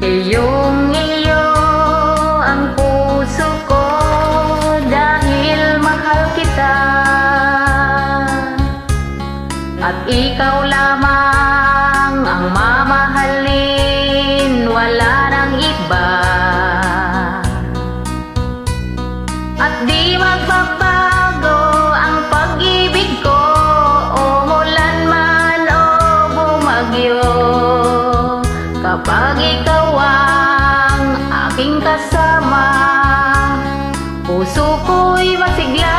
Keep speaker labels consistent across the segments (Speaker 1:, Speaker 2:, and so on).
Speaker 1: Iyong-iyo ang puso ko dahil mahal kita, at ikaw lamang ang mamahalin, wala nang iba. At di magbabago ang pag-ibig ko, umulan man o bumagyo, kapag ikaw ang aking kasama. Puso ko'y masigla,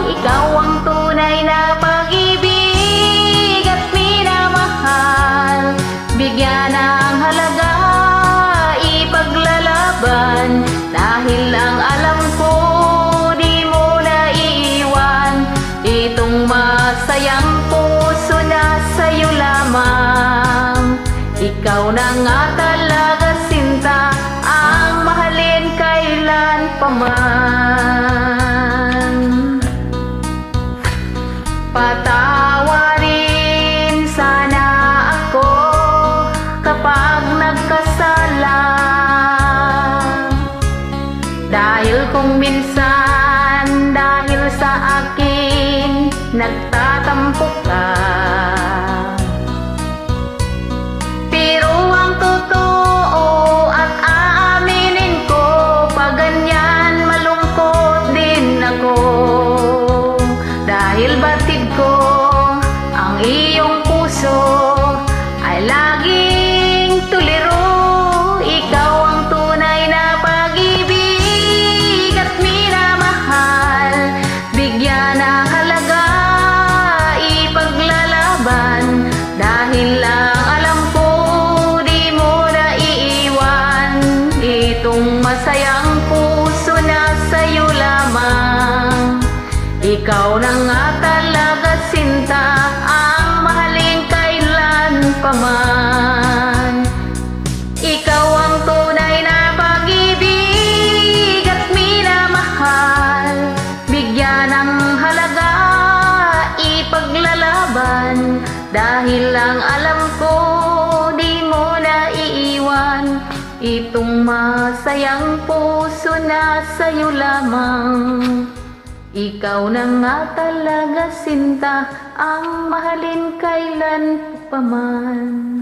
Speaker 1: ikaw ang tunay na pag-ibig at minamahal. Bigyan ng halaga, ipaglalaban, dahil ang alam ko di mo naiiwan. Itong masayang puso na sa'yo lamang. Ikaw na nga talaga sinta, ang mahalin kailan paman. Patawarin sana ako kapag nagkasala, dahil kung minsan dahil sa akin nagtatampo ka. Dahil batid ko ang iyong puso ay laging tuliro. Ikaw ang tunay na pag-ibig at minamahal. Bigyan ng halaga, ipaglalaban, dahil lang alam ko di mo naiiwan. Itong masayang puso na sa'yo lamang. Ikaw na nga talaga sinta, ang mahalin kailan paman. Ikaw ang tunay na pag-ibig at minamahal. Bigyan ng halaga, ipaglalaban, dahil lang alam ko di mo naiiwan. Itong masayang puso na sa'yo lamang. Ikaw na nga talaga sinta, ang mahalin kailan paman.